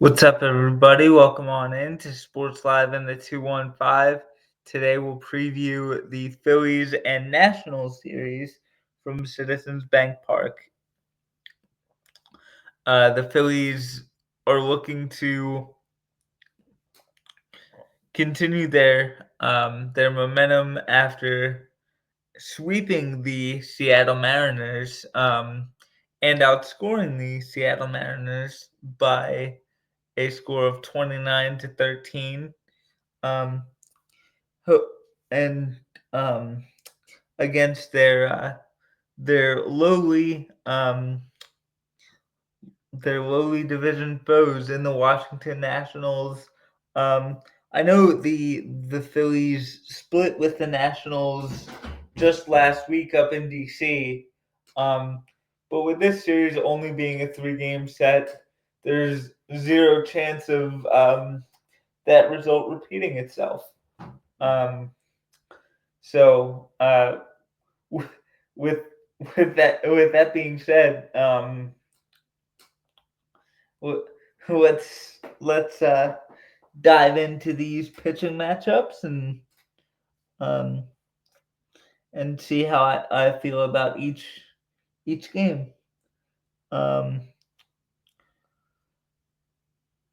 What's up, everybody? Welcome on in to Sports Live in the 215. Today we'll preview the Phillies and Nationals series from Citizens Bank Park. The Phillies are looking to continue their momentum after sweeping the Seattle Mariners and outscoring the Seattle Mariners by a score of 29-13. Um, and against their lowly division foes in the Washington Nationals. I know the Phillies split with the Nationals just last week up in DC. But with this series only being a 3-game set, there's zero chance of that result repeating itself. So with with that being said, let's dive into these pitching matchups um and see how I feel about each game.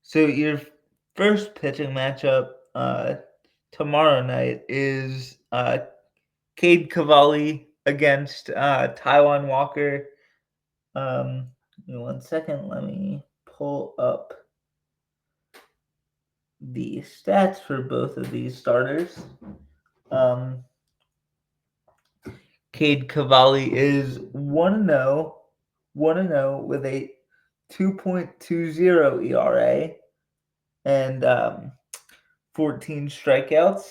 So your first pitching matchup tomorrow night is Cade Cavalli against Taiwan Walker. Give me 1 second. Let me pull up the stats for both of these starters. Cade Cavalli is 1-0 with a 2.20 ERA and 14 strikeouts.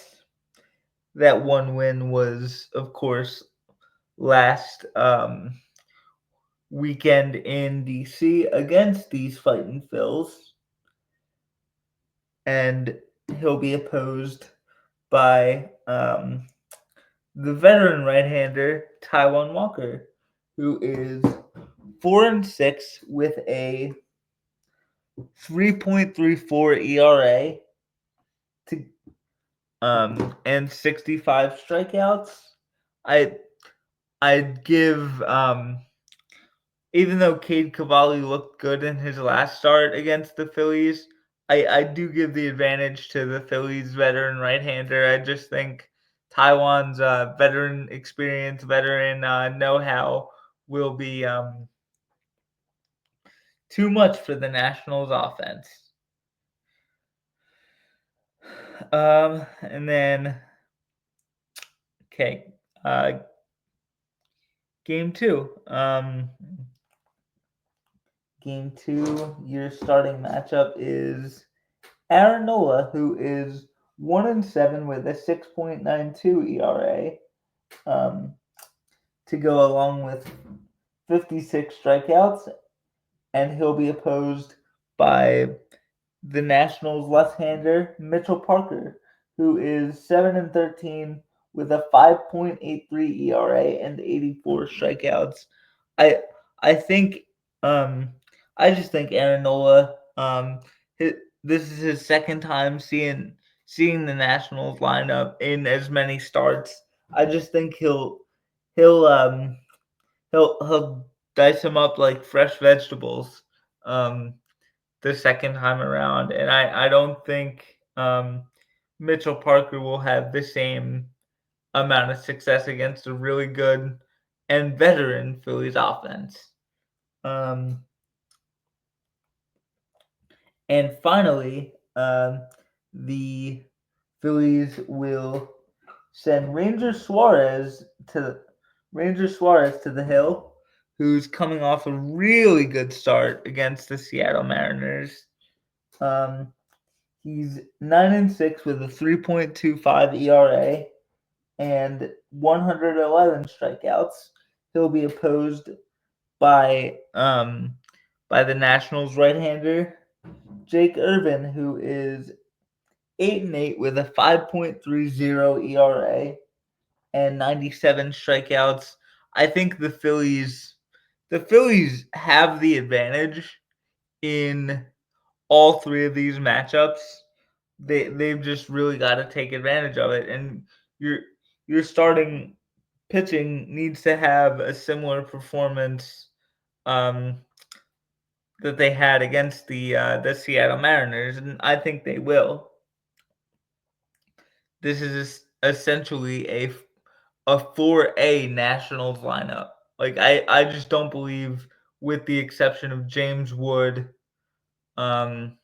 That one win was, of course, last weekend in DC against these Fighting Phils. And he'll be opposed by the veteran right-hander Taiwan Walker, who is 4-6 with a 3.34 ERA and 65 strikeouts. I'd give even though Cade Cavalli looked good in his last start against the Phillies, I do give the advantage to the Phillies veteran right-hander. I just think Taiwan's veteran experience, veteran know-how will be too much for the Nationals offense. And then, okay, game two. Game two, your starting matchup is Aaron Nola, who is 1-7 with a 6.92 ERA, to go along with 56 strikeouts, and he'll be opposed by the Nationals left-hander Mitchell Parker, who is 7-13 with a 5.83 ERA and 84 strikeouts. I think I just think Aaron Nola this is his second time seeing the Nationals lineup in as many starts. I just think he'll dice them up like fresh vegetables the second time around, and I don't think Mitchell Parker will have the same amount of success against a really good and veteran Phillies offense. And finally, the Phillies will send Ranger Suarez to the hill, who's coming off a really good start against the Seattle Mariners. He's 9-6 with a 3.25 ERA and 111 strikeouts. He'll be opposed by the Nationals right-hander Jake Irvin, who is 8-8 with a 5.30 ERA and 97 strikeouts. I think the Phillies have the advantage in all three of these matchups, they've just really got to take advantage of it. And your your starting pitching needs to have a similar performance um, that they had against the Seattle Mariners, and I think they will. This is essentially a 4A Nationals lineup. Like I just don't believe, with the exception of James Wood, um,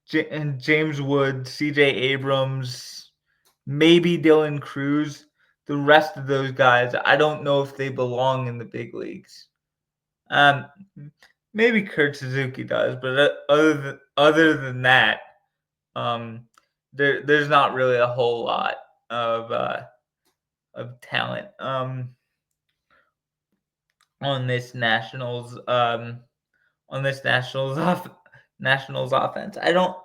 James Wood, C.J. Abrams, maybe Dylan Cruz. The rest of those guys, I don't know if they belong in the big leagues. Um, maybe Kurt Suzuki does, but other than that, um, there's not really a whole lot of talent on this Nationals offense. I don't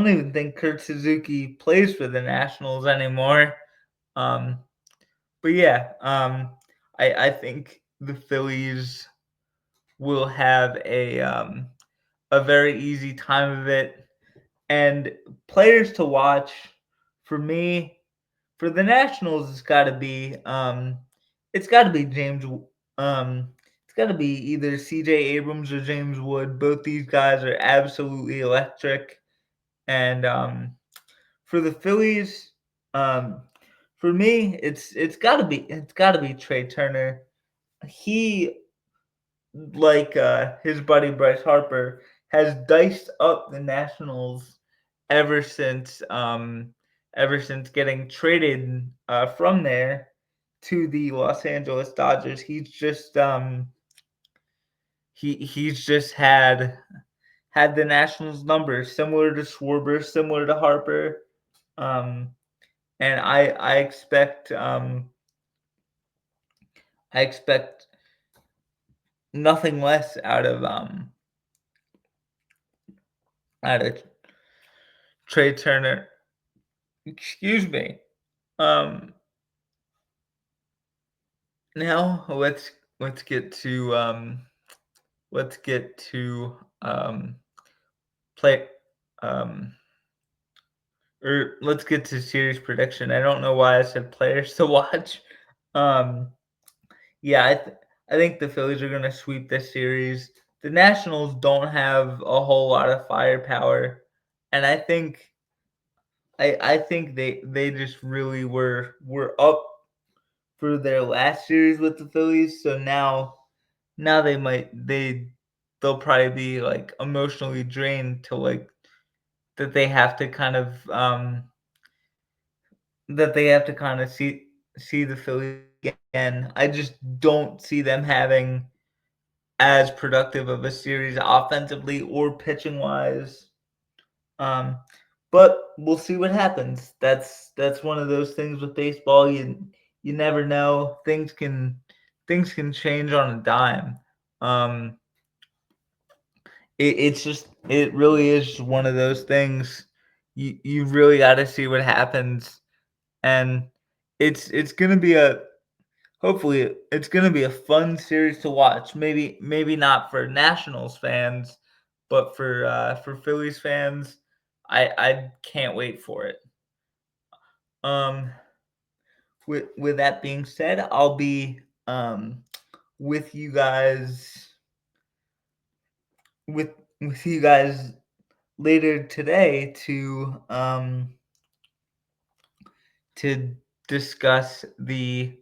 even think Kurt Suzuki plays for the Nationals anymore. Um, but yeah, I think the Phillies will have a very easy time of it. And players to watch for me, for the Nationals, it's got to be it's got to be either C.J. Abrams or James Wood. Both these guys are absolutely electric. And for the Phillies, um, for me, it's got to be Trey Turner. He, like his buddy Bryce Harper, has diced up the Nationals ever since getting traded from there to the Los Angeles Dodgers. He's just had the Nationals numbers, similar to Schwarber, similar to Harper, um, and I expect nothing less out of Trey Turner. Excuse me. Um, Now let's get to um, play or let's get to series prediction. I don't know why I said players to watch. Um, yeah, I think the Phillies are going to sweep this series. The Nationals don't have a whole lot of firepower, and I think they just really were up for their last series with the Phillies. So now they'll probably be like emotionally drained to like that they have to kind of see the Phillies again. I just don't see them having as productive of a series offensively or pitching wise. Um, but we'll see what happens. That's one of those things with baseball. You never know. Things can change on a dime. Um, it really is one of those things. You really got to see what happens, and it's gonna be hopefully it's gonna be a fun series to watch. Maybe not for Nationals fans, but for Phillies fans, I can't wait for it. Um, with that being said, I'll be with you guys with you guys later today to discuss the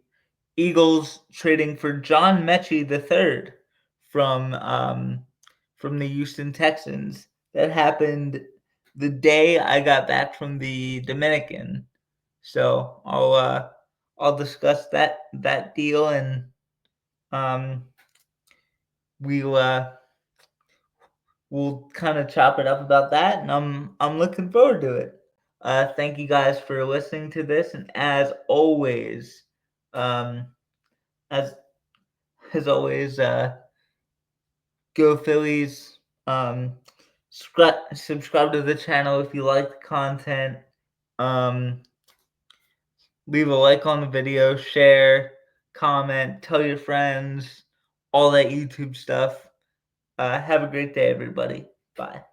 Eagles trading for John Mechie III from the Houston Texans. That happened the day I got back from the Dominican. So I'll discuss that deal, and um, we'll we'll kind of chop it up about that, and I'm looking forward to it. Thank you guys for listening to this, and um, as as always, go Phillies. Subscribe to the channel if you like the content. Um, Leave a like on the video, share, comment, tell your friends, all that YouTube stuff. Have a great day, everybody. Bye.